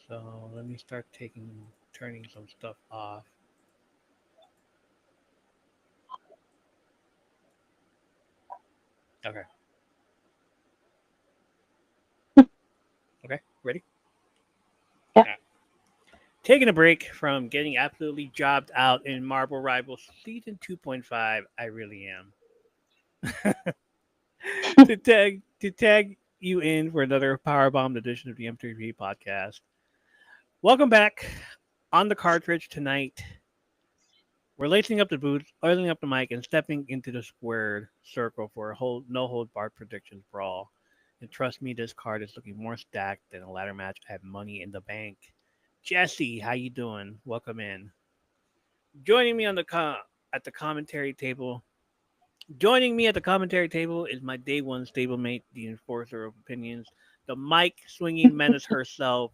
So let me start turning some stuff off. Okay. Okay. Ready? Yeah. All right. Taking a break from getting absolutely jobbed out in Marble Rivals Season 2.5, I really am. To tag you in for another powerbombed edition of the M3P podcast. Welcome back on the cartridge tonight. We're lacing up the boots, oiling up the mic, and stepping into the squared circle for a no hold barred predictions brawl. And trust me, this card is looking more stacked than a ladder match at Money in the Bank. Jesse, how you doing? Welcome in. Joining me at the commentary table. Joining me at the commentary table is my day one stablemate, the enforcer of opinions, the mic swinging menace herself,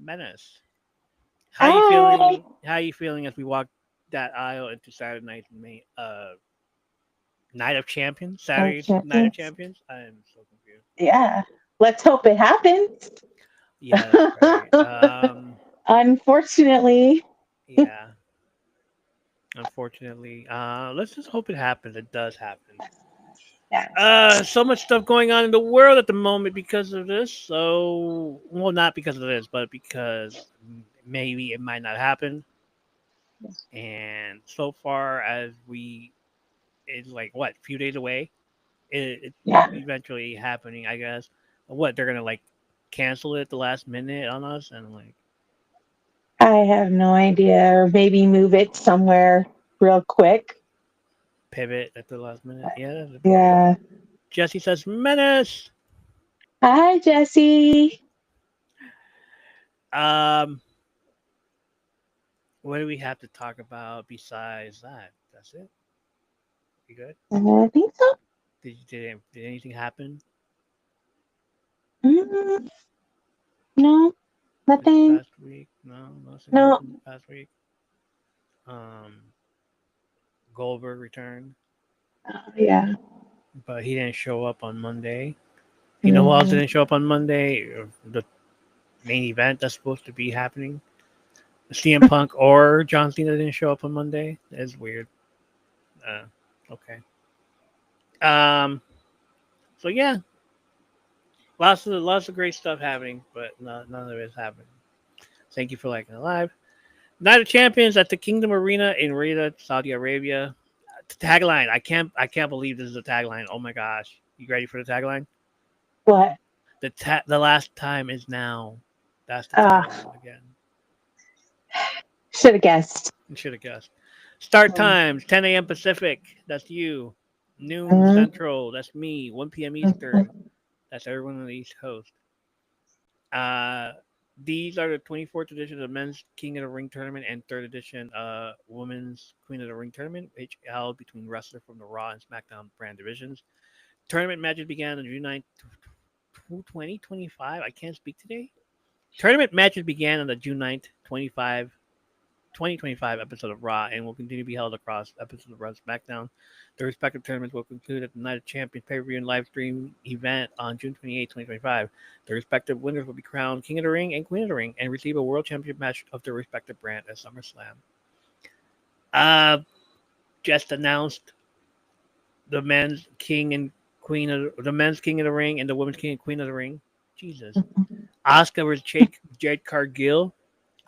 Menace. How you Hi. feeling? How you feeling as we walk that aisle into Saturday Night of Champions? Oh, Saturday's Night of champions. Champions? I am so confused. Yeah. Let's hope it happens. Yeah, that's right. Unfortunately. Yeah. Unfortunately, let's just hope it happens. It does happen. Yes. So much stuff going on in the world at the moment because of this. So, well, not because of this, but because maybe it might not happen. And so far as it's like what, a few days away. It's Yeah. eventually happening, I guess. What they're gonna like cancel it at the last minute on us and like I have no idea. Or maybe move it somewhere real quick. pivot at the last minute. Yeah, that'd be great. Yeah. Jesse says menace. Hi, Jesse. Um, what do we have to talk about besides that? That's it. You good? I think so. Did anything happen Mm, no, this nothing. past week? No, nothing No. happened this past week. Um, Goldberg returned, Yeah. but he didn't show up on Monday. You know who else Mhm. didn't show up on Monday? The main event that's supposed to be happening. CM Punk or John Cena didn't show up on Monday. That's weird. Uh, okay. Um. So yeah, lots of great stuff happening, but none of it's happening. Thank you for liking it live. Night of Champions at the Kingdom Arena in Riyadh, Saudi Arabia. Tagline. I can't believe this is a tagline. Oh my gosh. You ready for the tagline? What? The last time is now. That's the Uh, tagline again. should have guessed. You should have guessed. Start times 10 a.m. Pacific. That's you. Noon Mhm. Central. That's me. 1 p.m. Eastern. Mhm. That's everyone on the East Coast. Uh, these are the 24th edition of the Men's King of the Ring tournament and third edition Women's Queen of the Ring tournament, which held between wrestlers from the Raw and SmackDown brand divisions. Tournament matches began on June 9th, 2025. I can't speak today. Tournament matches began on the June 9th, 2025 episode of Raw and will continue to be held across episodes of Raw and SmackDown. The respective tournaments will conclude at the Night of Champions pay-per-view and live stream event on June 28, 2025. The respective winners will be crowned King of the Ring and Queen of the Ring and receive a World Championship match of their respective brand at SummerSlam. Uh, just announced the men's King and the men's King of the Ring and the women's King and Queen of the Ring. Jesus. Asuka versus Jade Cargill.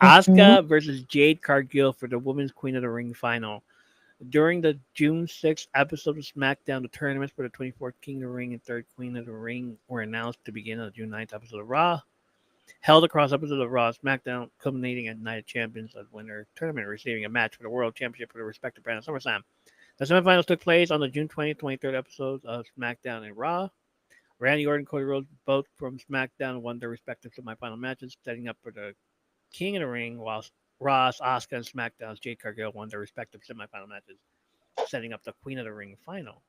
Mhm. Asuka versus Jade Cargill for the Women's Queen of the Ring final. During the June 6th episode of SmackDown, the tournaments for the 24th King of the Ring and 3rd Queen of the Ring were announced to begin on the June 9th episode of Raw. Held across episodes of Raw and SmackDown, culminating at Night of Champions as winner tournament, receiving a match for the World Championship for the respective brand of SummerSlam. The semifinals took place on the June 20th, 23rd episodes of SmackDown and Raw. Randy Orton and Cody Rhodes, both from SmackDown, won their respective semifinal matches, setting up for the King of the Ring, while Ross, Asuka, and SmackDown's Jade Cargill won their respective semifinal matches, setting up the Queen of the Ring final.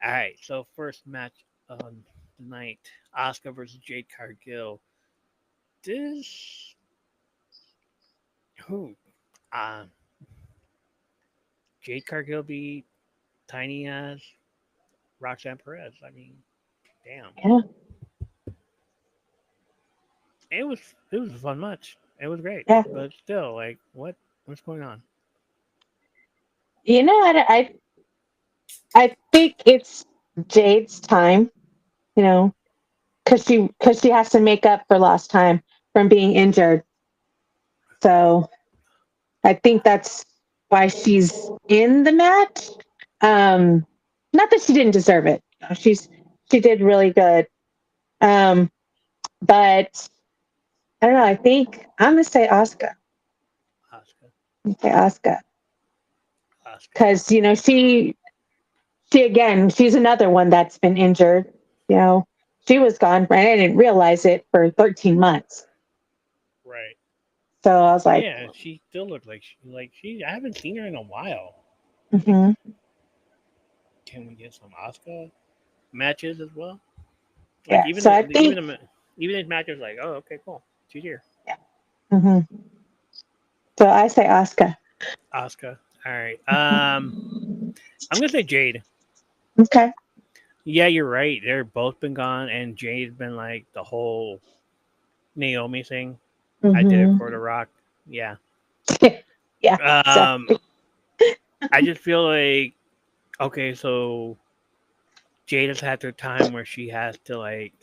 All right, so first match on the night, Asuka versus Jade Cargill. This who? Uh, Jade Cargill beat tiny as Roxanne Perez. I mean, damn. Yeah. it was a fun match. It was great, Yeah. but still, like, what's going on? You know what? I think it's Jade's time. You know, because she has to make up for lost time from being injured. So I think that's why she's in the match. Um, Not that she didn't deserve it. She did really good. Um, but I don't know. I think I'm gonna say Oscar. Asuka, Say Oscar Asuka. because she again she's another one that's been injured. You know, she was gone. Right? I didn't realize it for 13 months. Right. So I was like, Yeah, she still looked like she. I haven't seen her in a while. Like, hmm can we get some Asuka matches as well? Like yeah. So I think, even if matches like, oh, okay, cool, she's here. yeah. hmm So I say Oscar. Asuka. All right. I'm gonna say Jade. Okay. Yeah, you're right. They're both been gone, and Jade's been like the whole Naomi thing. I did it hmm for the Rock. Yeah. Yeah. Um, Exactly. I just feel like okay, so Jade has had her time where she has to like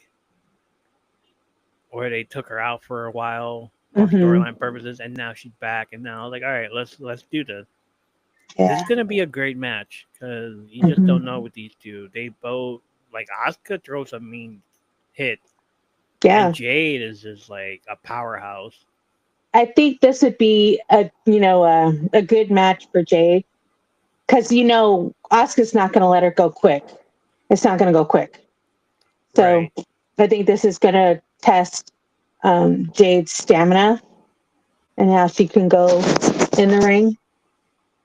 where they took her out for a while for hmm storyline purposes, and now she's back, and now like, all right, let's do this. This is Yeah. gonna be a great match because you just don't know hmm with these two. They both like Asuka throws a mean hit, and Yeah. Jade is just like a powerhouse. I think this would be a good match for Jade because Oscar's not going to let her go quick. It's not going to go quick. So Right, I think this is going to test Jade's stamina and how she can go in the ring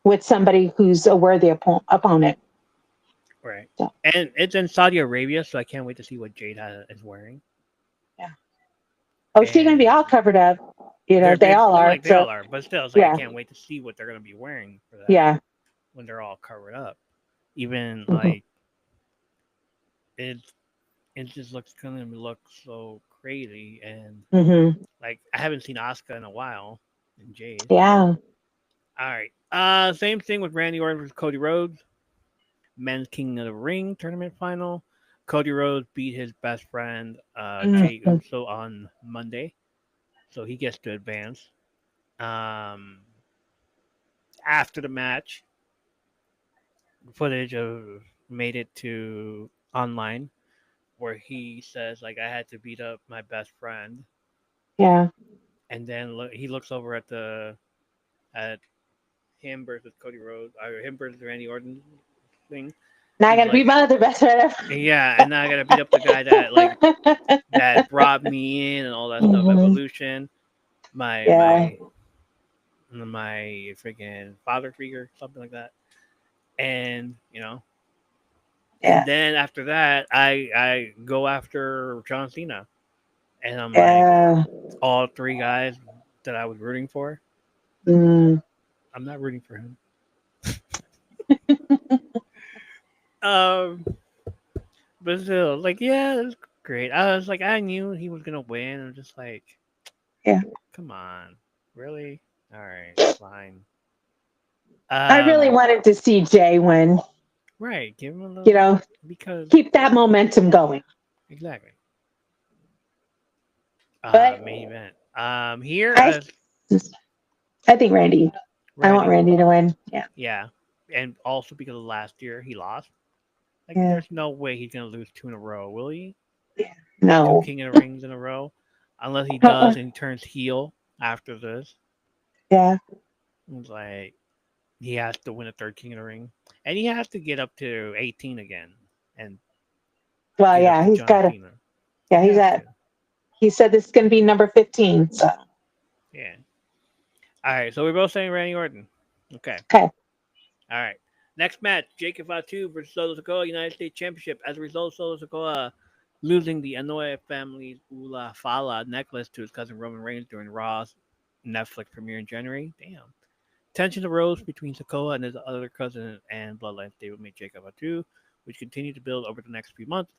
with somebody who's a worthy opponent. right. So And it's in Saudi Arabia, so I can't wait to see what Jade is wearing. yeah. Oh, she's going to be And all covered up. They all I'm are. like they So all are, but still, it's like I yeah, can't wait to see what they're gonna be wearing for that yeah. when they're all covered up. Even hmm like it, it just looks gonna look so crazy, and hmm like I haven't seen Asuka in a while, and Jade. Yeah. All right. Same thing with Randy Orton versus Cody Rhodes. Men's King of the Ring tournament final. Cody Rhodes beat his best friend Jay hmm Uso on Monday, so he gets to advance. Um, After the match, footage of made it to online where he says like I had to beat up my best friend, Yeah. and then he looks over at him versus Cody Rhodes or him versus Randy Orton thing. Now I He's got to be like, my other best friend. yeah, and now I gotta beat up the guy that brought me in and all that stuff. hmm Evolution, my Yeah. my my freaking father figure, something like that. And and Yeah. then after that, I go after John Cena, and I'm like, Yeah. all three guys that I was rooting for, Mm. I'm not rooting for him. Um, but still, like, yeah, it was great. I was like, I knew he was gonna win. I'm just like, Yeah. come on, really? All right, fine. I really Um, wanted to see Jay win, right, give him a you little know, because keep that momentum going. exactly. But Main event. Here, I I think I want Randy, Randy to win. Yeah. yeah, and also because last year he lost. Like, Yeah. there's no way he's gonna lose two in a row, will he? Yeah. Two No. King of the Rings in a row, unless he Uh-uh. does and he turns heel after this. Yeah. It's like he has to win a third King of the Ring, and he has to get up to 18 again and Well, get up yeah, to he's John got to. Cena. Yeah, He has to. he said this is going to be number 15. So, Yeah. All right. So we're both saying Randy Orton. Okay. okay. All right. Next match: Jacob Fatu versus Solo Sikoa, United States Championship. As a result, Solo Sikoa losing the Anoa'i family's Ula Fala necklace to his cousin Roman Reigns during Raw's Netflix premiere in January. Damn. Tension arose between Sikoa and his other cousin and Bloodline stablemate Jacob Fatu, which continued to build over the next few months.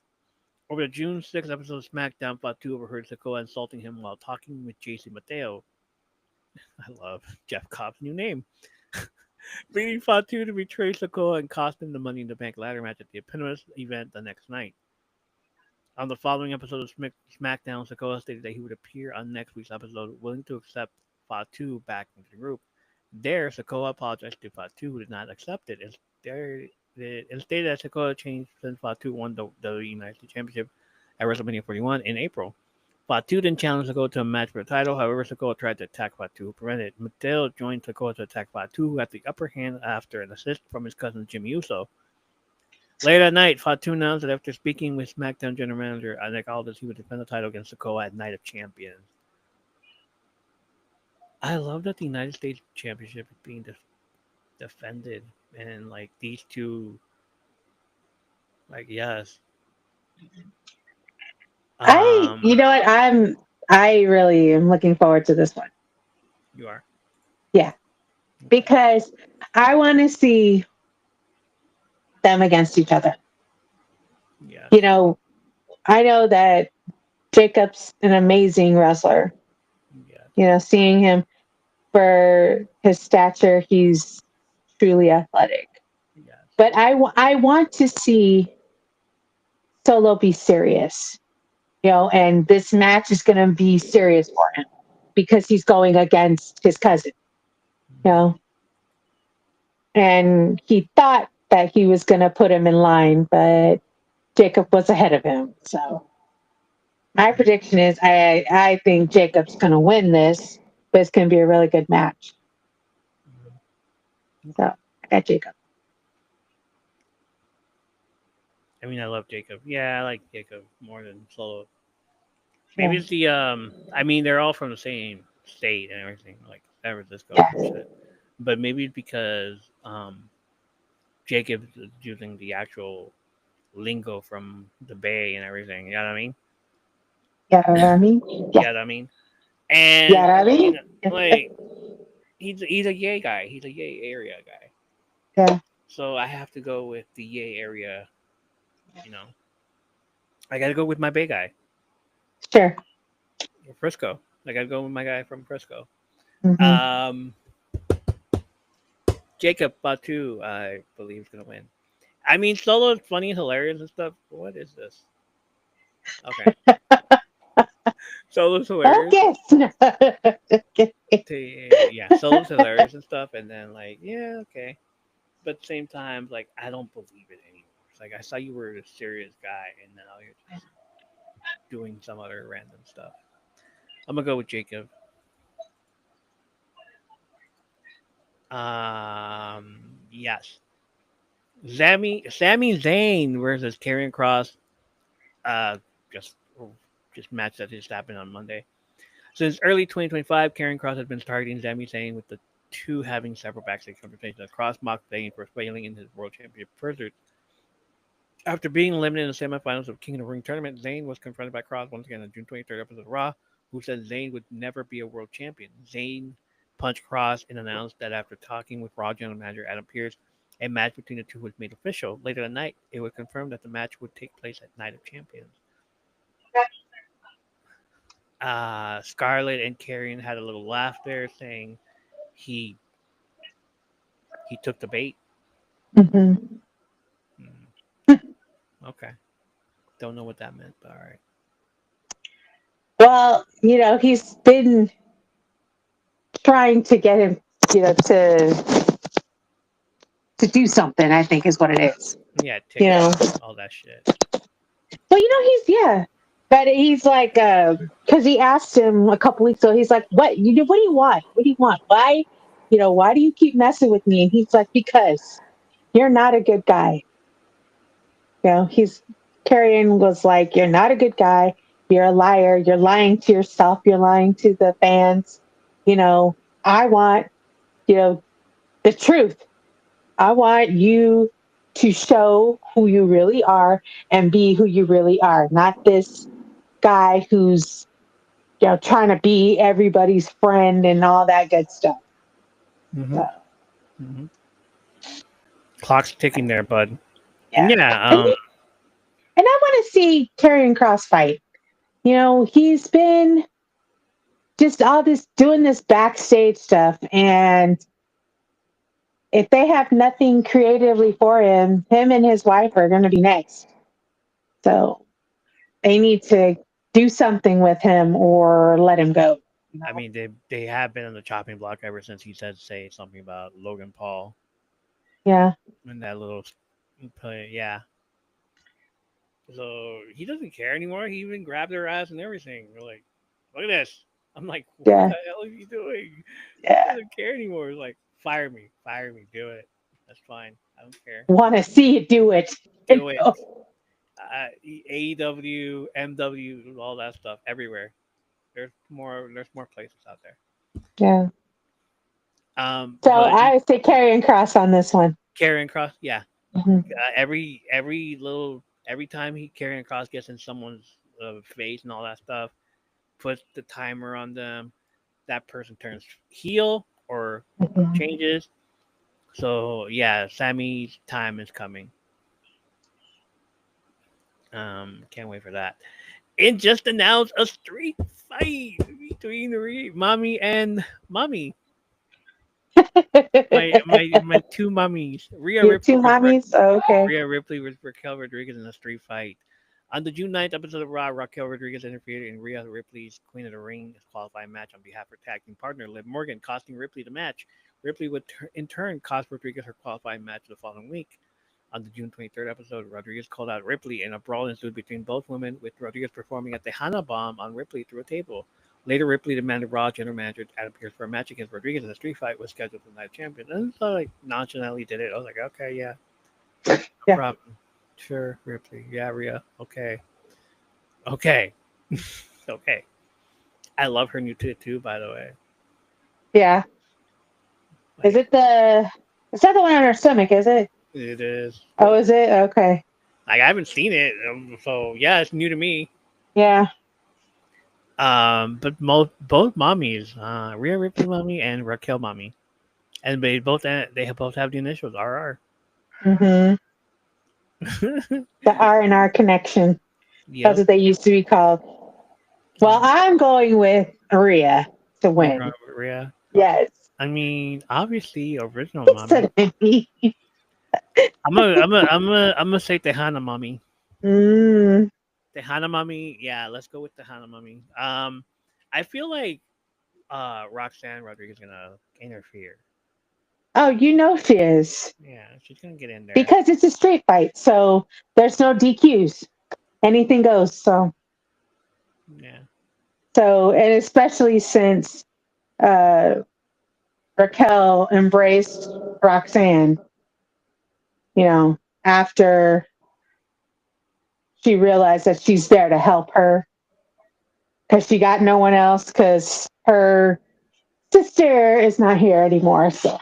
Over the June 6th episode of SmackDown, Fatu overheard Sikoa insulting him while talking with JC Mateo. I love Jeff Cobb's new name. Leading Fatu to betray Sikoa and cost him the Money in the Bank ladder match at the eponymous event the next night. On the following episode of SmackDown, Sikoa stated that he would appear on next week's episode, willing to accept Fatu back into the group. There, Sikoa apologized to Fatu, who did not accept it, and stated that Sikoa changed since Fatu won the United States Championship at WrestleMania 41 in April. Fatu then challenged Sikoa to a match for the title. However, Sikoa tried to attack Fatu, who prevented it. Mateo joined Sikoa to attack Fatu, who had the upper hand after an assist from his cousin Jimmy Uso. Later that night, Fatu announced that after speaking with SmackDown General Manager Nick Aldis, he would defend the title against Sikoa at Night of Champions. I love that the United States Championship is being defended, and like these two, like yes. You know what, I really am looking forward to this one. You are, Yeah, because I want to see them against each other. yeah, You know, I know that Jacob's an amazing wrestler. yeah, You know, seeing him for his stature, he's truly athletic. yeah. But I want to see Solo be serious, you know, and this match is going to be serious for him because he's going against his cousin, you know, and he thought that he was going to put him in line, but Jacob was ahead of him. So my prediction is I think Jacob's going to win this, but it's going to be a really good match. So I got Jacob. I mean, I love Jacob. Yeah, I like Jacob more than Solo. Maybe Yeah. it's the I mean, they're all from the same state and everything, like San Francisco Yeah. and shit. But maybe it's because Jacob is using the actual lingo from the Bay and everything. You know what I mean? Yeah, I mean, You yeah, know what I mean? And yeah, I you mean, know, like he's a Yay guy. He's a Yay area guy. yeah, So I have to go with the Yay area. You know, I got to go with my Bay guy, sure. Frisco. I got to go with my guy from Frisco. Hmm. Um, Jacob Batu, I believe, is gonna win. I mean, Solo is funny and hilarious and stuff. What is this? Okay, Solo's hilarious. Okay. Okay. Yeah, Solo's hilarious and stuff, and then like, yeah, okay. But at the same time, like, I don't believe it anymore. It's like I saw you were a serious guy, and now you're just doing some other random stuff. I'm gonna go with Jacob. Yes. Sami Zayn versus Karrion Cross. Uh, just just match that just happened on Monday. Since early 2025, Karrion Cross has been targeting Sami Zayn, with the two having several backstage conversations. Cross mocked Zayn for failing in his World Championship pursuit. After being eliminated in the semifinals of King of the Ring tournament, Zayn was confronted by Cross once again on June 23rd episode of Raw, who said Zayn would never be a world champion. Zayn punched Cross and announced that after talking with Raw General Manager Adam Pearce, a match between the two was made official. Later that night, it was confirmed that the match would take place at Night of Champions. Scarlett and Karrion had a little laugh there, saying he he took the bait. Hmm. Hmm, okay, don't know what that meant, but all right. Well, you know, he's been trying to get him, you know, to do something, I think is what it is. Yeah, You know. TikTok, all that shit. Well, you know, yeah. But he's like, because he asked him a couple weeks ago, he's like, what do you want? What do you want? Why, you know, why do you keep messing with me? And he's like, because you're not a good guy. You know, Carrion was like, you're not a good guy. You're a liar. You're lying to yourself. You're lying to the fans. You know, I want, you know, the truth. I want you to show who you really are and be who you really are, not this guy who's, you know, trying to be everybody's friend and all that good stuff. Mm-hmm. So, Mm-hmm. Clock's ticking there, bud. And yeah. yeah, And And I want to see Karrion Cross fight. He's been just all this doing this backstage stuff, and if they have nothing creatively for him and his wife are going to be next. So they need to do something with him or let him go. I mean, they have been on the chopping block ever since he said say something about Logan Paul Yeah. and that little play. Yeah. So he doesn't care anymore. He even grabbed their ass and everything. They're like, look at this. I'm like, what Yeah. the hell are you doing? He Yeah. doesn't care anymore. He's like, fire me, do it. That's fine. I don't care. Want to see you do it. Do it. AEW, MW, all that stuff everywhere. There's more places out there. Yeah. So But I would say Karrion Cross on this one. Karrion Cross, yeah. Mhm. Every time he Karrion Cross gets in someone's face and all that stuff, puts the timer on them, that person turns heel or Mhm. changes. So yeah, Sammy's time is coming. Can't wait for that. It just announced a street fight between Mommy and Mommy. My two mummies. Your two mommies? Oh, okay. Rhea Ripley with Raquel Rodriguez in a street fight. On the June 9th episode of Raw, Raquel Rodriguez interfered in Rhea Ripley's Queen of the Ring qualifying match on behalf of her tag team partner Liv Morgan, costing Ripley the match. Ripley would in turn cost Rodriguez her qualifying match the following week. On the June 23rd episode, Rodriguez called out Ripley, and a brawl ensued between both women, with Rodriguez performing at the Hana Bomb on Ripley through a table. Later, Ripley demanded Raw general manager Adam Pearce for a match against Rodriguez in a street fight was scheduled for the night champion. And so, like, nonchalantly did it. I was like, okay, yeah, no Yeah. problem. Sure, Ripley. Yeah, Rhea. Okay. Okay. Okay. I love her new tattoo, by the way. Yeah. Is Like, it is that the one on her stomach, is it? it is. Oh, is it? Okay. Like, I haven't seen it, so yeah, it's new to me. Yeah. But both mommies, Rhea Ripley mommy and Raquel mommy, and they both have the initials RR. Mm-hmm. The R and R connection. That's Yep. what they used to be called. Well, I'm going with Maria to You're win. going with Rhea. Yes. I mean, obviously, original What's mommy. that mean? I'm gonna say Tejana mommy. Mm. Tejana mommy. Yeah, let's go with Tejana mommy. I feel like Roxanne Rodriguez is gonna interfere. Oh, she is. Yeah, she's gonna get in there. Because it's a street fight, so there's no DQs. Anything goes. Yeah. And especially since uh, Raquel embraced Roxanne, after she realized that she's there to help her because she got no one else because her sister is not here anymore. So,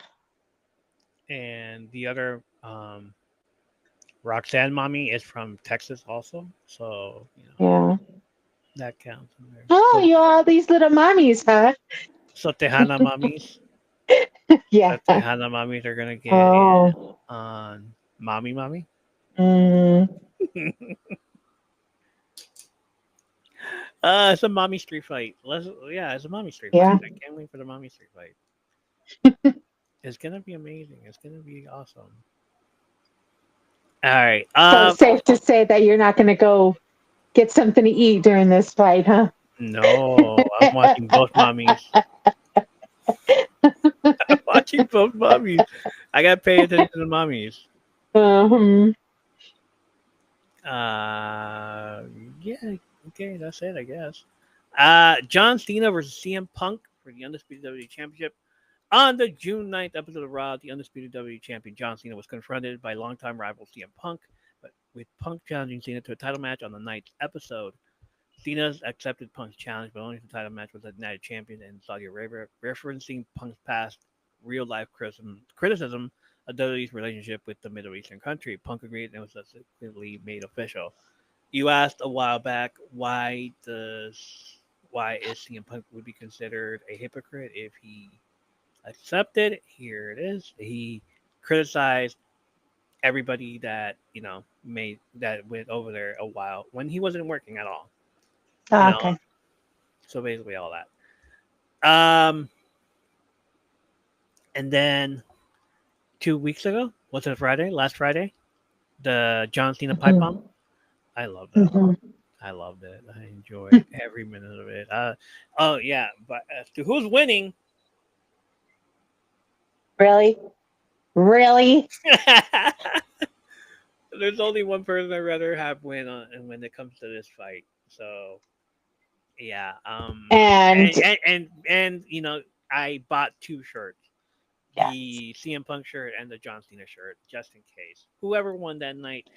And the other Roxanne mommy is from Texas also, so yeah. that counts in there. Oh, you all these little mommies, huh? So Tejana mommies, Yeah. the Tejana mommies are gonna get in Oh. on mommy. Mm, It's a mommy street fight. It's a mommy street fight. yeah. I can't wait for the mommy street fight. It's gonna be amazing. It's gonna be awesome. All right. So it's safe to say that you're not going to go get something to eat during this fight, huh? No, I'm watching both mommies. I'm watching both mommies. I gotta pay attention to the mommies. Um, Uh, yeah. Okay, that's it, I guess. John Cena versus CM Punk for the Undisputed WWE Championship. On the June 9th episode of Raw, the Undisputed WWE Champion John Cena was confronted by longtime rival CM Punk, but with Punk challenging Cena to a title match on the night's episode. Cena accepted Punk's challenge, but only if the title match was at United Champion in Saudi Arabia, referencing Punk's past real-life criticism of WWE's relationship with the Middle Eastern country. Punk agreed and was subsequently made official. You asked a while back why is CM Punk would be considered a hypocrite if he accepted. Here it is. He criticized everybody that made that went over there a while when he wasn't working at all. You know, Okay. so basically all that. Um, and then 2 weeks ago, was it Friday? Last Friday, the John Cena pipe bomb. Mhm. I love that. Mhm. I loved it. I enjoyed every minute of it. Oh yeah, but as to who's winning, Really? Really? there's only one person I'd rather have win on, and when it comes to this fight. So yeah, And and I bought two shirts, yes. the CM Punk shirt and the John Cena shirt, just in case. Whoever won that night,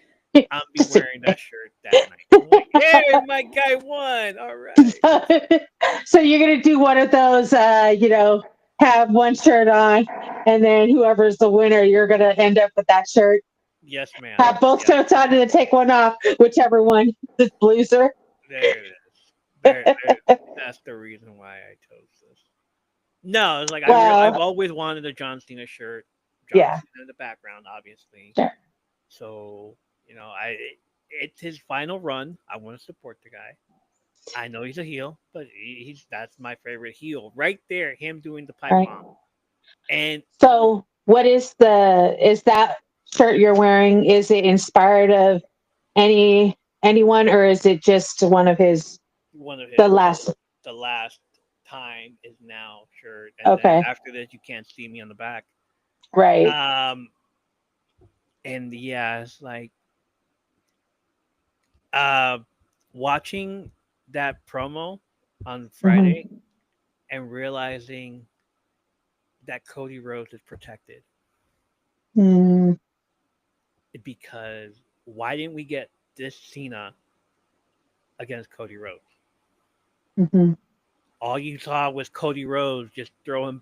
I'll be wearing that shirt that night. I'm like, hey, my guy won. All right. So you're gonna do one of those, have one shirt on, and then whoever's the winner, you're gonna end up with that shirt. Yes, ma'am. Have both Yes. shirts on and then take one off, whichever one is the loser. There it is. There. That's the reason why I chose this. No, it's like I've Well, always wanted a John Cena shirt. John yeah, Cena in the background, obviously. sure. So it's his final run. I want to support the guy. I know he's a heel, but he's that's my favorite heel right there. Him doing the pipe Right. bomb, and So, what is that shirt you're wearing? Is it inspired of anyone, or is it just one of his one of the his last? the last time is now shirt, and then Okay, after this you can't see me on the back. right. Um, and yeah, it's like uh, watching that promo on Friday Hmm. and realizing that Cody Rhodes is protected Mm-hmm. because why didn't we get this Cena against Cody Rhodes? Hmm. All you saw was Cody Rhodes just throwing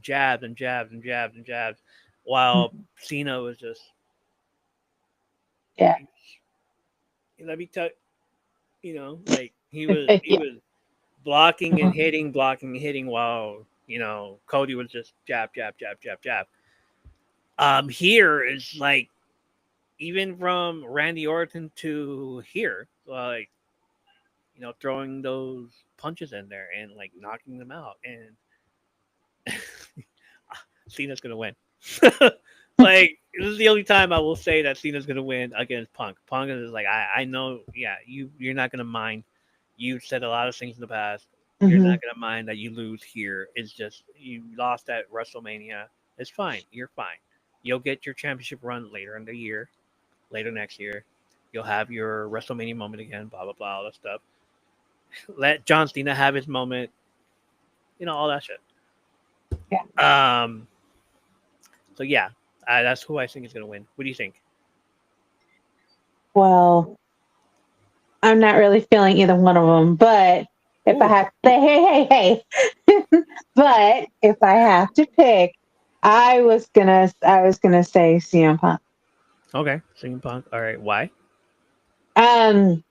jabs and jabs and jabs and jabs, while Cena was just Yeah. let me tell like he Yeah. was blocking and hitting while Cody was just jab jab jab jab jab. Here is like even from Randy Orton to here, like throwing those punches in there and like knocking them out, and Cena's gonna win. Like this is the only time I will say that Cena's gonna win against Punk. Punk is like I know, yeah, you're not gonna mind. You said a lot of things in the past. You're Hmm. not gonna mind that you lose here. It's just you lost at WrestleMania. It's fine. You're fine. You'll get your championship run later in the year, later next year. You'll have your WrestleMania moment again. Blah blah blah, all that stuff. Let John Cena have his moment. All that shit. Yeah. Um. So yeah, that's who I think is gonna win. What do you think? Well, I'm not really feeling either one of them, but if I Ooh. have to say, hey, but if I have to pick, I was gonna say CM Punk. Okay, CM Punk. All right, why? Um,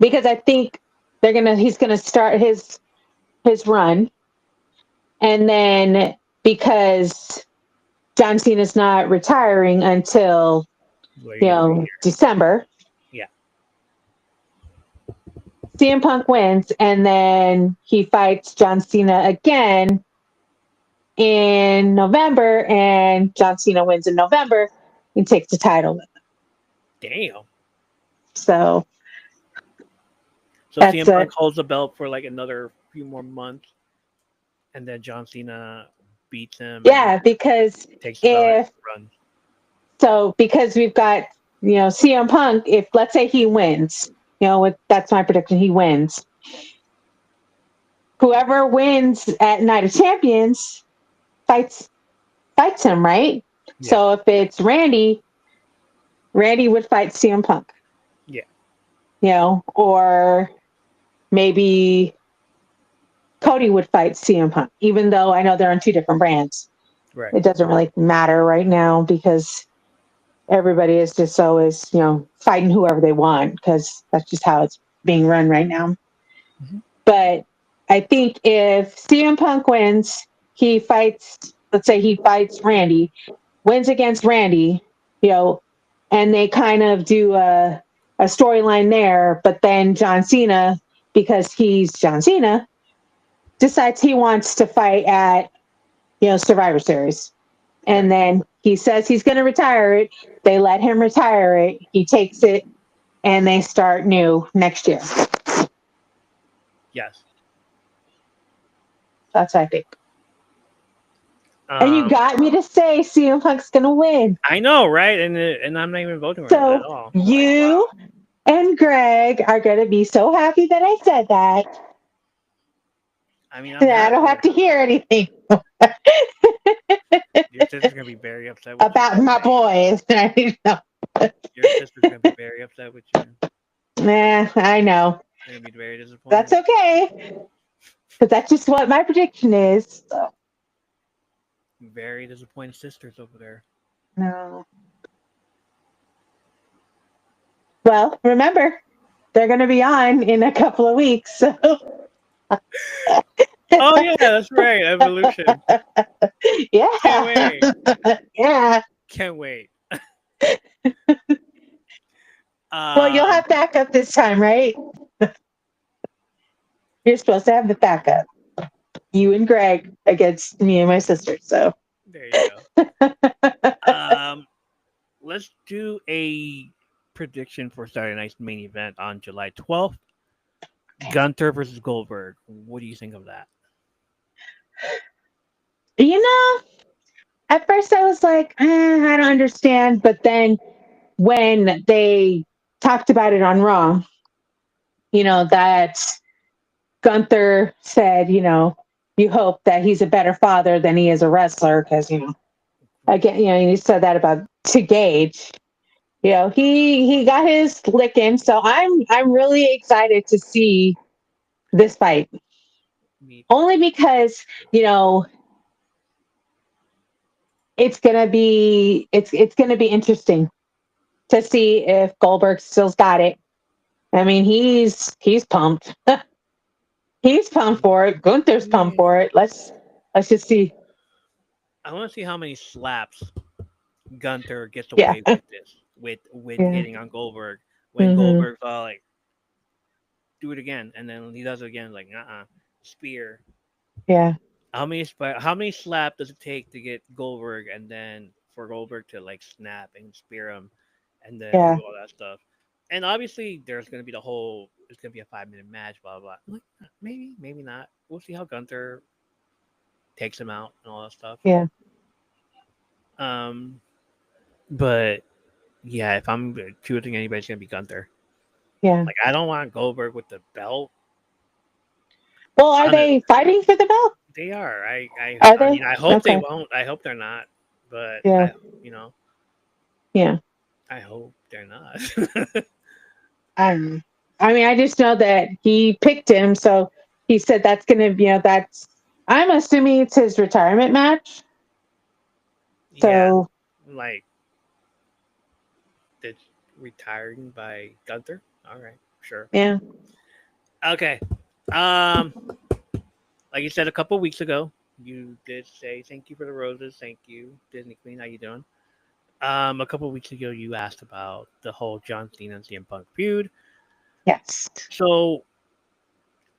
because I think he's gonna start his run, and then because John Cena's not retiring until Later in the year. December. Yeah. CM Punk wins, and then he fights John Cena again in November, and John Cena wins in November and takes the title with him. Damn. So So that's CM Punk it. holds the belt for like another few more months, and then John Cena beats him and Yeah, because takes the belt and if runs. because we've got CM Punk. If let's say he wins, that's my prediction. He wins. Whoever wins at Night of Champions fights fights him, right? Yeah. So if it's Randy, Randy would fight CM Punk, Yeah. or maybe Cody would fight CM Punk, even though I know they're on two different brands. Right. It doesn't really matter right now because everybody is just always, fighting whoever they want because that's just how it's being run right now. Hmm. But I think if CM Punk wins, let's say he fights Randy, wins against Randy. you know, and they kind of do a storyline there. But then John Cena, because he's John Cena, decides he wants to fight at, Survivor Series. And Right. then he says he's going to retire it. They let him retire it. He takes it, and they start new next year. Yes. That's what I think. And you Um, got me to say CM Punk's going to win. I know, right? And I'm not even voting for it at So all. you and Greg are going to be so happy that I said that. I mean, I'm That I don't happy. have to hear anything Your sister's gonna be very upset with you. about my boys. Your sister's gonna be very upset with you. Nah, I know. They're gonna be very That's disappointed. okay. Because that's just what my prediction is. So, Very disappointed sisters over there. no. Well, remember, they're going to be on in a couple of weeks. So. Oh yeah, that's right. Evolution. Can't Yeah. wait. Yeah. Can't wait. Well, you'll Um, have backup this time, right? You're supposed to have the backup. You and Greg against me and my sister. So, there you go. Um, let's do a prediction for Saturday night's main event on July 12th. Gunter versus Goldberg. What do you think of that? you know, at first I was like, I don't understand. But then when they talked about it on Raw, that Gunther said, you hope that he's a better father than he is a wrestler because, again, he said that about to Gage. He got his licking, so I'm really excited to see this fight. Me too. Only because, it's gonna be interesting to see if Goldberg still's got it. I mean, he's pumped. He's pumped for it. Gunther's pumped Yeah. for it. Let's just see. I want to see how many slaps Gunther gets Yeah. away with this, with Yeah. hitting on Goldberg. When Hmm. Goldberg's all like, "Do it again," and then he does it again, like, spear. Yeah. How many slap does it take to get Goldberg, and then for Goldberg to like snap and spear him, and then Yeah. do all that stuff? And obviously, there's gonna be the whole. It's gonna be a 5 minute match, blah blah. Blah. Like, maybe, maybe not. We'll see how Gunther takes him out and all that stuff. Yeah. Um, but yeah, if I'm choosing anybody, it's gonna be Gunther. Yeah. Like, I don't want Goldberg with the belt Well, are on it. they fighting for the belt? They are. Are I mean, they? I hope they Okay. won't. I hope they're not. But Yeah. you know, Yeah. I hope they're not. Um, I mean, I just know that he picked him, so he said that's gonna be, that's. I'm assuming it's his retirement match. Yeah, So like it's retiring by Gunther. All right, sure. yeah. Okay. Um, like you said a couple weeks ago, you did say thank you for the roses. Thank you, Disney Queen. How you doing? A couple weeks ago, you asked about the whole John Cena and CM Punk feud. Yes. So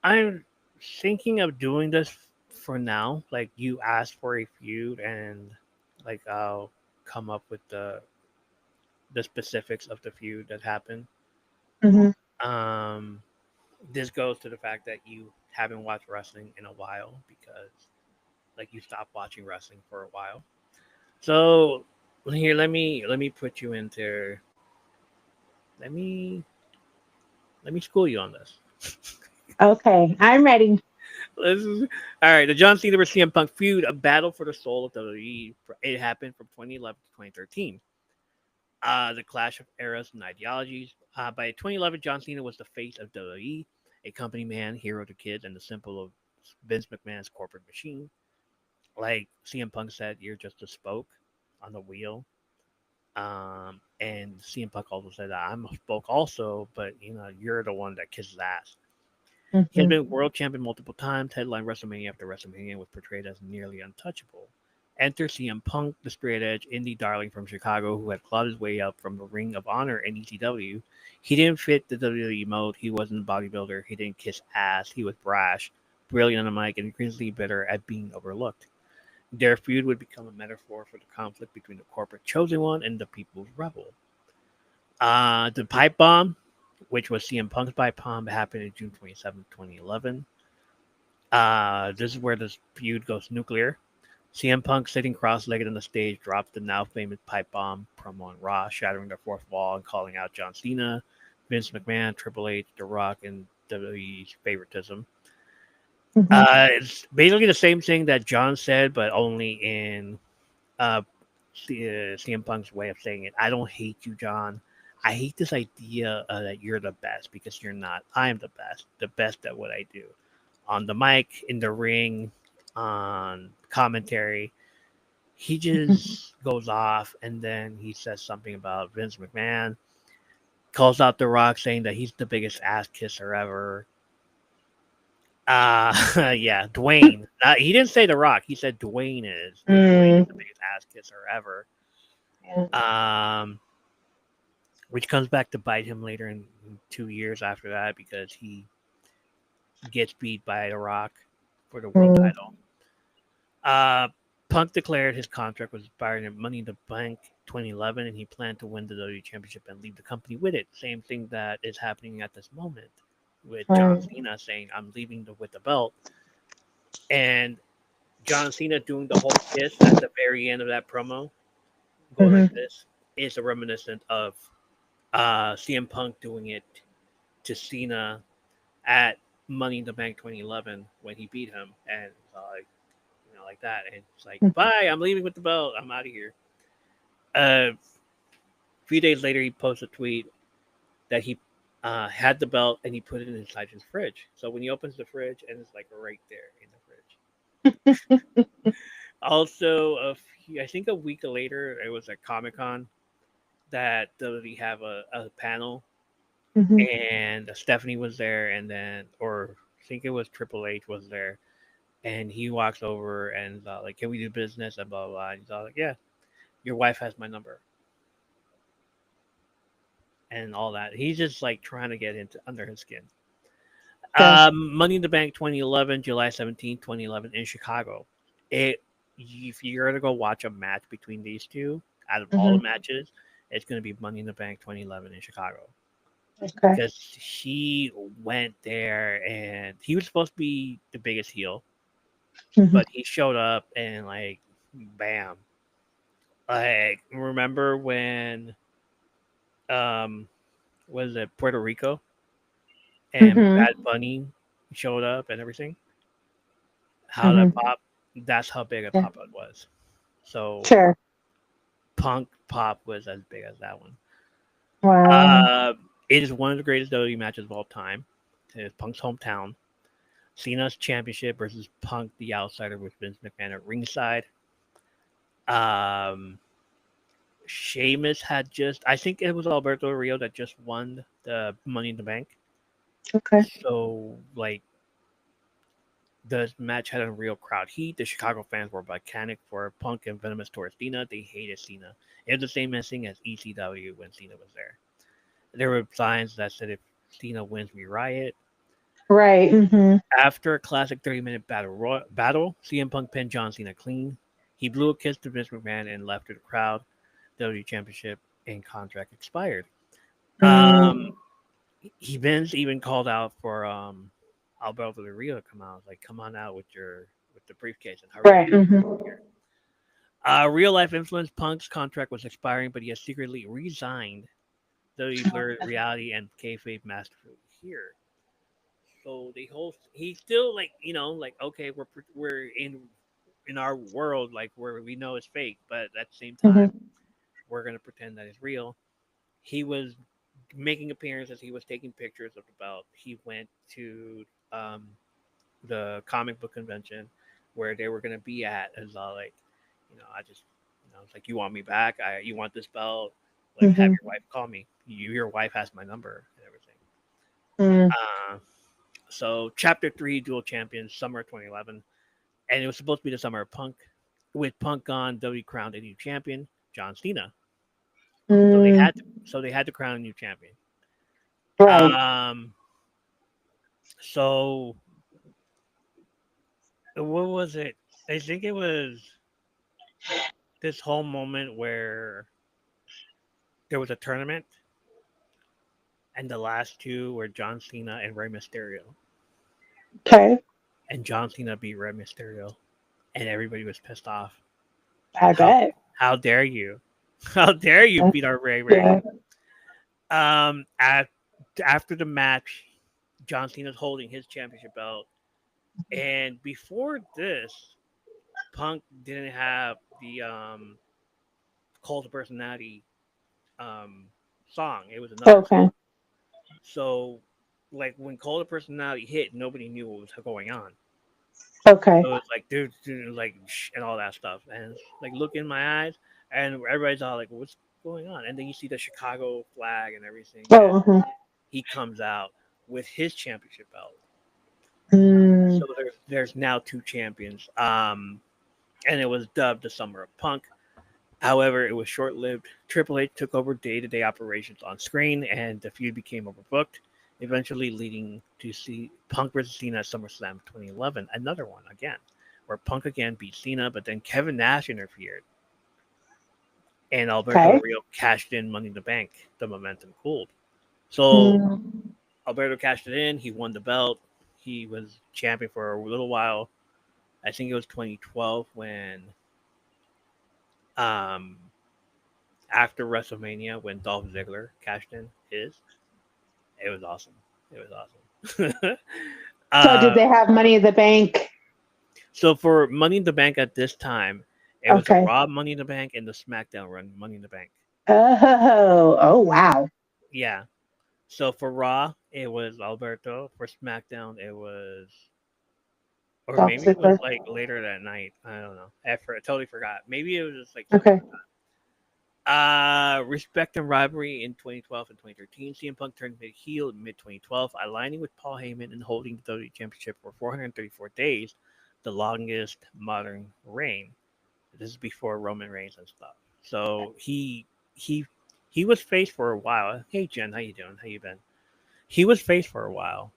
I'm thinking of doing this for now. Like, you asked for a feud, and like I'll come up with the specifics of the feud that happened. Hmm. Um, this goes to the fact that you haven't watched wrestling in a while because like you stopped watching wrestling for a while. So here, let me put you into let me let me school you on this. Okay, I'm ready. All right. The John Cena vs. CM Punk feud, a battle for the soul of WWE. It happened from 2011 to 2013. The clash of eras and ideologies. By 2011, John Cena was the face of WWE, a company man, hero to kids, and the symbol of Vince McMahon's corporate machine. Like CM Punk said, you're just a spoke on the wheel. And CM Punk also said, I'm a spoke also, but you're the one that kisses ass. He has Hmm. been world champion multiple times, headlined WrestleMania after WrestleMania, was portrayed as nearly untouchable. Enter CM Punk, the straight edge indie darling from Chicago who had clawed his way up from the Ring of Honor in ECW. He didn't fit the WWE mode. He wasn't a bodybuilder. He didn't kiss ass. He was brash, brilliant on the mic, and increasingly bitter at being overlooked. Their feud would become a metaphor for the conflict between the corporate chosen one and the people's rebel. The pipe bomb, which was CM Punk's pipe bomb, happened on June 27, 2011. This is where this feud goes nuclear. CM Punk, sitting cross-legged on the stage, drops the now famous pipe bomb promo on Raw, shattering the fourth wall and calling out John Cena, Vince McMahon, Triple H, The Rock, and WWE's favoritism. It's basically the same thing that John said, but only in CM Punk's way of saying it. I don't hate you, John. I hate this idea that you're the best because you're not. I am the best at what I do. On the mic, in the ring, on commentary, he just goes off and then he says something about Vince McMahon, calls out The Rock saying that he's the biggest ass kisser ever. Yeah, Dwayne. He didn't say The Rock. He said Dwayne is. Dwayne is the biggest ass kisser ever. Which comes back to bite him later in 2 years after that because he gets beat by The Rock for the world title. Punk declared his contract was expiring at Money in the Bank 2011, and he planned to win the WWE Championship and leave the company with it. Same thing that is happening at this moment with John Cena saying, "I'm leaving with the belt," and John Cena doing the whole kiss at the very end of that promo, going like this, is a reminiscent of CM Punk doing it to Cena at Money in the Bank 2011 when he beat him, and like that, and it's like, bye, I'm leaving with the belt, I'm out of here. A few days later, he posts a tweet that he had the belt and he put it inside his fridge. So when he opens the fridge, and it's like right there in the fridge. Also, I think a week later, it was at Comic-Con that they have a panel, and Stephanie was there, and then, or I think it was Triple H was there. And he walks over and like, "Can we do business?" And blah, blah, blah. And he's all like, "Yeah, your wife has my number." And all that. He's just like trying to get into under his skin. Money in the Bank 2011, July 17, 2011 in Chicago. If you're going to go watch a match between these two, out of all the matches, it's going to be Money in the Bank 2011 in Chicago. Because he went there and he was supposed to be the biggest heel. But he showed up and like, bam. Like, remember when was it Puerto Rico and Bad Bunny showed up and everything? How that pop, that's how big a pop it was. So Punk pop was as big as that one. Wow. It is one of the greatest WWE matches of all time. It is Punk's hometown. Cena's championship versus Punk the Outsider with Vince McMahon at ringside. Sheamus had just, I think it was Alberto Rio that just won the Money in the Bank. So, like, the match had a real crowd heat. The Chicago fans were volcanic for Punk and venomous towards Cena. They hated Cena. It was the same thing as ECW when Cena was there. There were signs that said, "If Cena wins, we riot." Right. After a classic 30-minute battle, CM Punk pinned John Cena clean. He blew a kiss to Vince McMahon and left to the crowd. WWE Championship and contract expired. Vince even called out for Alberto Del Rio to come out. Like, come on out with the briefcase and hurry. Real life influence. Punk's contract was expiring, but he has secretly resigned. WWE blurred reality and kayfabe masterfully here. So he's still like, like, okay, we're in our world, like, where we know it's fake, but at the same time, we're gonna pretend that it's real. He was making appearances. He was taking pictures of the belt. He went to the comic book convention where they were gonna be at, and like, I just, it's like, you want me back? You want this belt? Like, have your wife call me. Your wife has my number and everything. So Chapter 3, Dual Champions, Summer 2011. And it was supposed to be the Summer of Punk. With Punk gone, W crowned a new champion, John Cena. So they Mm, had to, so they had to crown a new champion. right. Um, so what was it? I think it was this whole moment where there was a tournament, and the last two were John Cena and Rey Mysterio, Okay. and John Cena beat Rey Mysterio, and everybody was pissed off. I How bet. how dare you? How dare you beat our Ray? Yeah. At, after the match, John Cena's holding his championship belt, and before this, Punk didn't have the Cult of Personality um, song. It was another song. Okay. So, like when Cult of Personality hit, nobody knew what was going on. Okay. So it was like, dude, like, and all that stuff. And like, look in my eyes, and everybody's all like, what's going on? And then you see the Chicago flag and everything, and Oh. he comes out with his championship belt. Mm, So there's now two champions. And it was dubbed the Summer of Punk. However, it was short lived. Triple H took over day to day operations on screen, and the feud became overbooked, eventually leading to see Punk versus Cena at SummerSlam 2011, another one again, where Punk again beat Cena, but then Kevin Nash interfered, and Alberto Del okay. Rio cashed in Money in the Bank. The momentum cooled. So Mm, Alberto cashed it in. He won the belt. He was champion for a little while. I think it was 2012 when um, after WrestleMania when Dolph Ziggler cashed in his. It was awesome. It was awesome. so did uh, they have Money in the Bank? so for Money in the Bank at this time, it was a Okay. Raw Money in the Bank and the SmackDown run Money in the Bank. Oh. Oh wow. Yeah. So for Raw, it was Alberto. For SmackDown, it was, or Dolph maybe it was Ziggler. like later that night. I don't know. I totally forgot. Maybe it was just like something. Okay. Respect and rivalry in 2012 and 2013. CM Punk turned heel in mid 2012, aligning with Paul Heyman and holding the WWE Championship for 434 days, the longest modern reign. This is before Roman Reigns and stuff. So he he was face for a while. Hey Jen, how you doing? How you been? He was face for a while,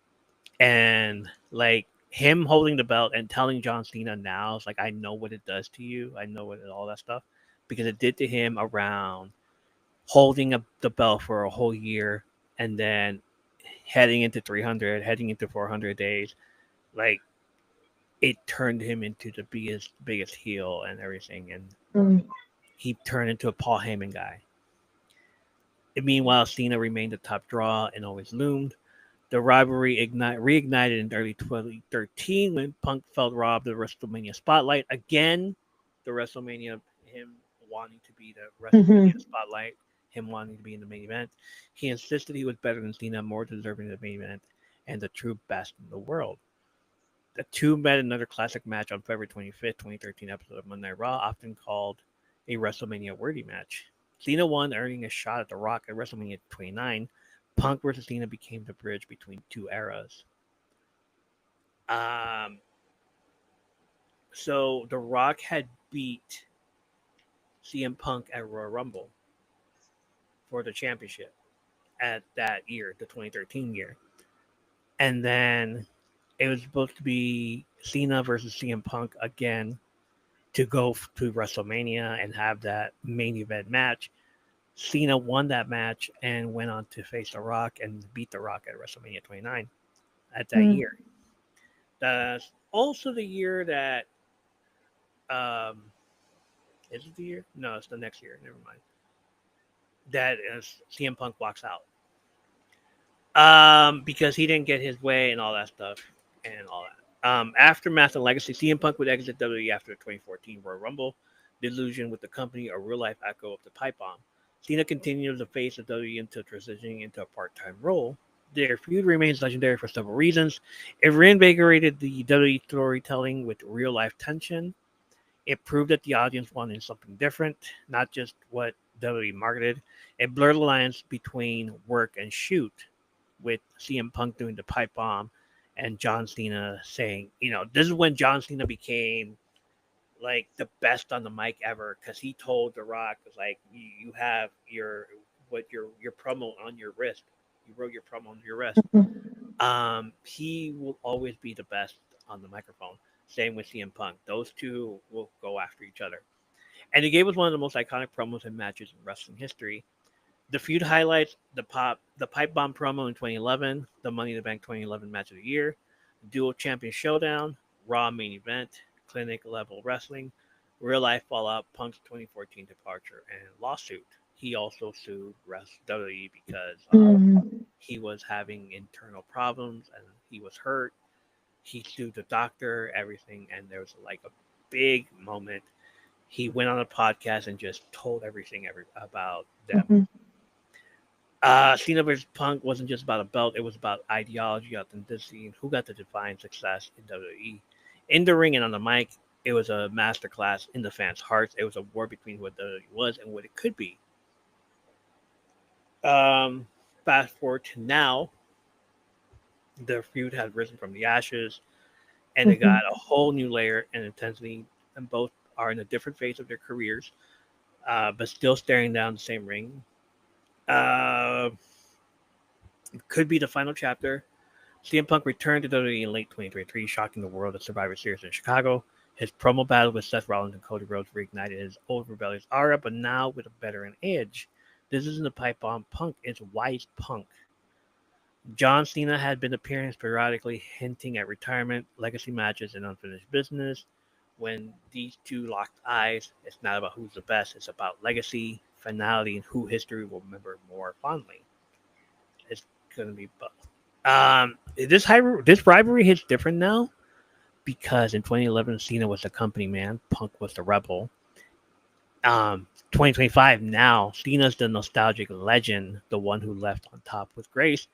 and like him holding the belt and telling John Cena now, it's like I know what it does to you. I know what all that stuff because it did to him around holding the belt for a whole year and then heading into 300, heading into 400 days, like it turned him into the biggest heel and everything, and Mm, he turned into a Paul Heyman guy. And meanwhile, Cena remained the top draw and always loomed. The rivalry reignited in early 2013 when Punk felt robbed of the WrestleMania spotlight. Again, the WrestleMania, him wanting to be the WrestleMania mhm. spotlight, him wanting to be in the main event. He insisted he was better than Cena, more deserving of the main event, and the true best in the world. The two met another classic match on February 25th, 2013 episode of Monday Night Raw, often called a WrestleMania worthy match. Cena won, earning a shot at The Rock at WrestleMania 29. Punk versus Cena became the bridge between two eras. Um, so The Rock had beat CM Punk at Royal Rumble for the championship at that year, the 2013 year. And then it was supposed to be Cena versus CM Punk again to go to WrestleMania and have that main event match. Cena won that match and went on to face The Rock and beat The Rock at WrestleMania 29 at that Mm, year. That's also the year that um, is it the year? No, it's the next year. Never mind. That is CM Punk walks out because he didn't get his way and all that stuff and all that. Aftermath and legacy, CM Punk would exit WWE after the 2014 Royal Rumble. Delusion with the company, a real life echo of the pipe bomb. Cena continued as the face of WWE until transitioning into a part time role. Their feud remains legendary for several reasons. It reinvigorated the WWE storytelling with real life tension. It proved that the audience wanted something different, not just what WWE marketed. It blurred the lines between work and shoot, with CM Punk doing the pipe bomb and John Cena saying, this is when John Cena became like the best on the mic ever because he told The Rock was like, you have your promo on your wrist. You wrote your promo on your wrist. He will always be the best on the microphone. Same with CM Punk. Those two will go after each other. And he gave us one of the most iconic promos and matches in wrestling history. The feud highlights the pipe bomb promo in 2011, the Money in the Bank 2011 match of the year, Dual Champion Showdown, Raw main event, Clinic level wrestling, real life fallout, Punk's 2014 departure, and lawsuit. He also sued WWE because he was having internal problems and he was hurt. He sued the doctor, everything, and there was like a big moment. He went on a podcast and just told everything about them. Cena vs. Punk wasn't just about a belt; it was about ideology, authenticity, and who got to define success in WWE. In the ring and on the mic, it was a masterclass in the fans' hearts. It was a war between what WWE was and what it could be. Fast forward to now, the feud has risen from the ashes, and they got a whole new layer and intensity, and both are in a different phase of their careers, but still staring down the same ring. Uh, could be the final chapter. CM Punk returned to WWE in late 2023, shocking the world at Survivor Series in Chicago. His promo battle with Seth Rollins and Cody Rhodes reignited his old rebellious aura, but now with a veteran edge. This isn't a pipe bomb Punk, it's wise Punk. John Cena had been appearing periodically, hinting at retirement, legacy matches, and unfinished business. When these two locked eyes, it's not about who's the best, it's about legacy, finality, and who history will remember more fondly. It's going to be both. This rivalry hits different now because in 2011 Cena was the company man, Punk was the rebel. 2025 now Cena's the nostalgic legend, the one who left on top with grace.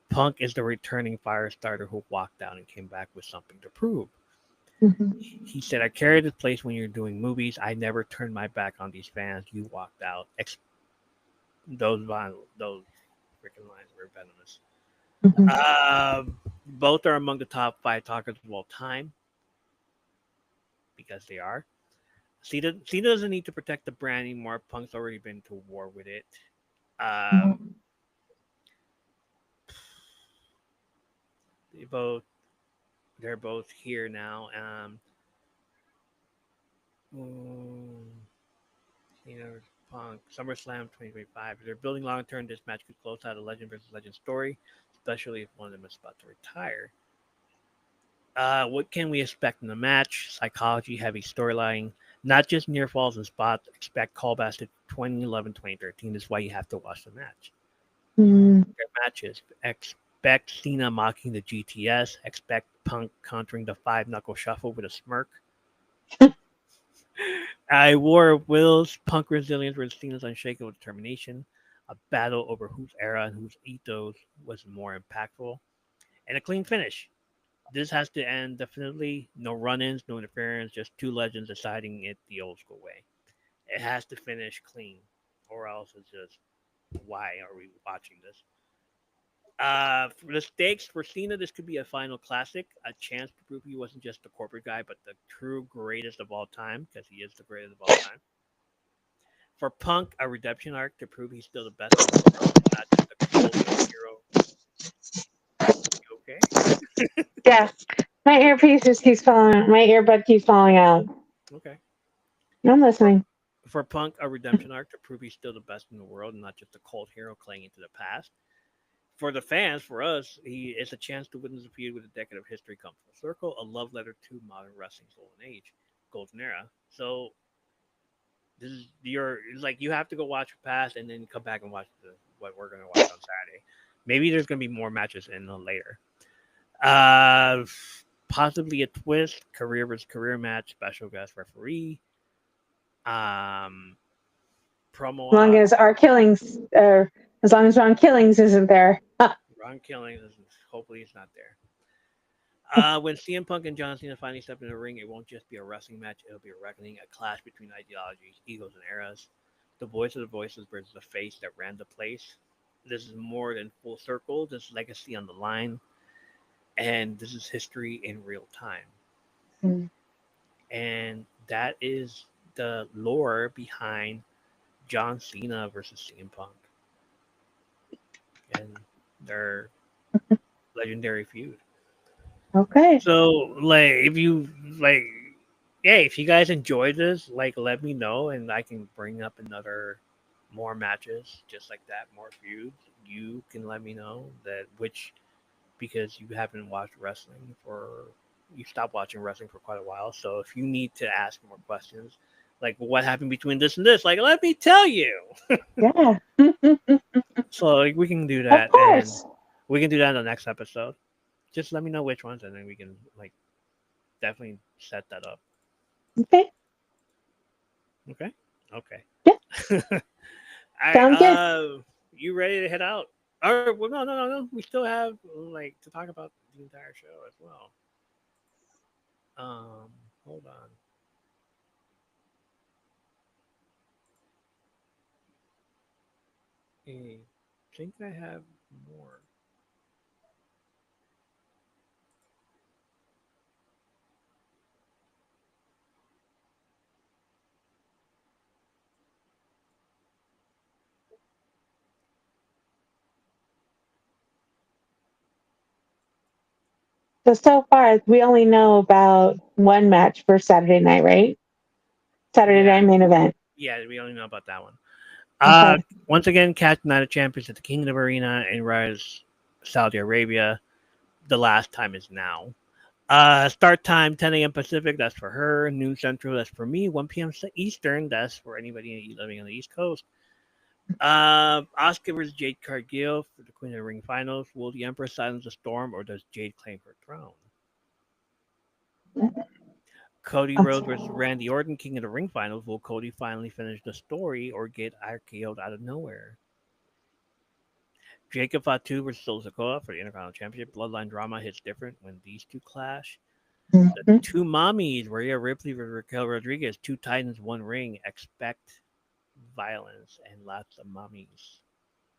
Punk is the returning fire starter who walked out and came back with something to prove. He said, "I carry this place when you're doing movies. I never turned my back on these fans. You walked out." Those freaking lines were venomous. Both are among the top 5 talkers of all time because they are. Cena doesn't need to protect the brand anymore. Punk's already been to war with it. They both they're both here now. Cena versus Punk SummerSlam 2025. If they're building long term, this match could close out a legend versus legend story, especially if one of them is about to retire. What can we expect in the match? Psychology heavy storyline, not just near falls and spots. Expect callbacks to 2011, 2013. This is why you have to watch the match. Their matches. Expect Cena mocking the GTS. Expect Punk countering the 5-knuckle shuffle with a smirk. I War of Wills, Punk resilience versus Cena's unshakable determination. A battle over whose era and whose ethos was more impactful. And a clean finish. This has to end definitively. No run-ins, no interference, just two legends deciding it the old school way. It has to finish clean, or else it's just, why are we watching this? For the stakes for Cena, this could be a final classic, a chance to prove he wasn't just the corporate guy, but the true greatest of all time, because he is the greatest of all time. For Punk, a redemption arc to prove he's still the best in the world, not just a cold hero. You okay? Yes. My earpiece just keeps falling. My earbud keeps falling out. Okay. I'm listening. For Punk, a redemption arc to prove he's still the best in the world and not just a cold hero clinging to the past. For the fans, for us, it's a chance to witness a feud with a decade of history come full circle, a love letter to modern wrestling's golden era. So this is it's like you have to go watch past and then come back and watch what we're gonna watch on Saturday. Maybe there's gonna be more matches in later. Uh, Possibly a twist, career versus career match, special guest referee. Um, Promo As long as our killings, as long as Ron Killings isn't there. Ron Killings, hopefully he's not there. When CM Punk and John Cena finally step in the ring, it won't just be a wrestling match; it'll be a reckoning, a clash between ideologies, egos, and eras. The voice of the voices versus the face that ran the place. This is more than full circle. This is legacy on the line, and this is history in real time. And that is the lore behind John Cena versus CM Punk and their legendary feud. Okay. So, like, if you like, yeah, if you guys enjoy this, like, let me know, and I can bring up another more matches just like that, more feuds. You can let me know that which because you haven't watched wrestling for you stopped watching wrestling for quite a while. So if you need to ask more questions, like what happened between this and this, like let me tell you. Yeah. So like, we can do Of that, and course. we can do that in the next episode. Just let me know which ones, and then we can like definitely set that up. Okay. Okay. Okay. Yeah. I Sounds good. you ready to head out? Or well, no. We still have like to talk about the entire show as well. Um, hold on. I think I have more. So far, we only know about one match for Saturday night, right? Saturday Yeah, night main event. yeah. We only know about that one. Okay. Once again, Catch United Champions at the Kingdom Arena in Rise, Saudi Arabia. The last time is now. Start time 10 a.m. Pacific. That's for her. Noon Central. That's for me. 1 p.m. Eastern. That's for anybody living on the East Coast. Oscar versus Jade Cargill for the Queen of the Ring finals. Will the Empress silence the storm, or does Jade claim her throne? Cody Rhodes versus Randy Orton, King of the Ring finals. Will Cody finally finish the story or get RKO'd out of nowhere? Jacob Fatu versus Solo Sikoa for the Intercontinental Championship. Bloodline drama hits different when these two clash. The Mhm. two mommies, Rhea Ripley versus Raquel Rodriguez. Two titans, one ring. Expect violence and lots of mummies.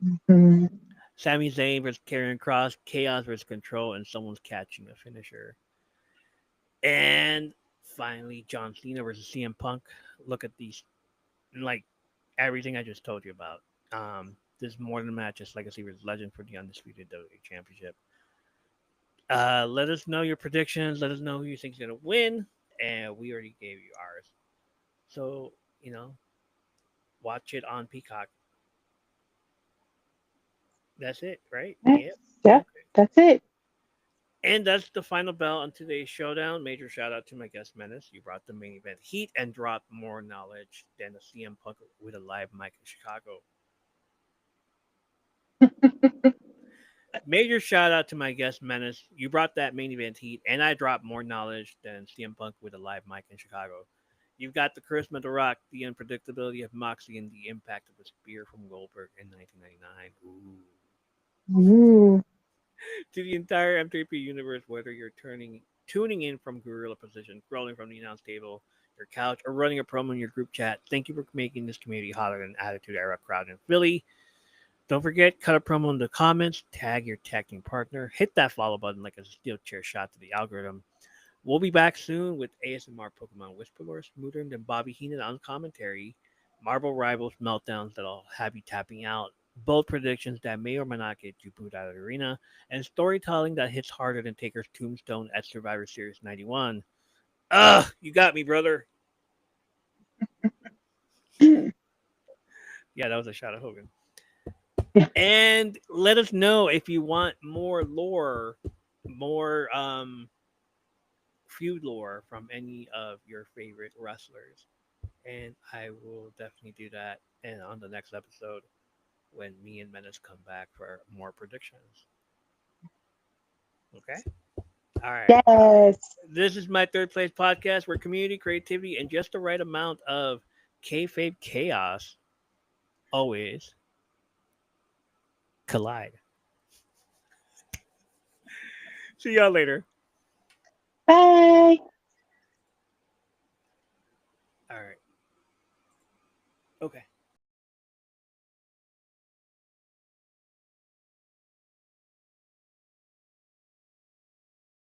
Mhm. Sami Zayn versus Karrion Cross, Chaos versus Control, and someone's catching a finisher. And finally, John Cena versus CM Punk. Look at these, like everything I just told you about. This is more than a match. It's Legacy versus Legend for the undisputed WWE Championship. Let us know your predictions. Let us know who you think is gonna win, and we already gave you ours. So you know, watch it on Peacock. That's it, right? Nice. Yep. Yep. Okay. That's it. And that's the final bell on today's showdown. Major shout out to my guest Menace. You brought the main event heat and dropped more knowledge than a CM Punk with a live mic in Chicago. Major shout out to my guest Menace. You brought that main event heat, and I dropped more knowledge than CM Punk with a live mic in Chicago. You've got the charisma of The Rock, the unpredictability of Moxley, and the impact of the spear from Goldberg in 1999. Ooh. Ooh. To the entire M3P universe, whether you're tuning in from gorilla position, scrolling from the announce table, your couch, or running a promo in your group chat, thank you for making this community hotter than Attitude Era crowd in Philly. Don't forget, cut a promo in the comments, tag your tag team partner, hit that follow button like a steel chair shot to the algorithm. We'll be back soon with ASMR Pokemon Whisperlore, smoother than Bobby Heenan on commentary, Marvel Rivals meltdowns that'll have you tapping out, bold predictions that may or may not get you booed out of the arena, and storytelling that hits harder than Taker's tombstone at Survivor Series 91. Ugh, you got me, brother. Yeah, that was a shot at Hogan. And let us know if you want more lore, more feud lore from any of your favorite wrestlers. And I will definitely do that and on the next episode when me and Menace come back for more predictions. Okay? All right. Yes. This is my third place podcast where community, creativity, and just the right amount of kayfabe chaos always collide. See y'all later. Bye. All right. Okay.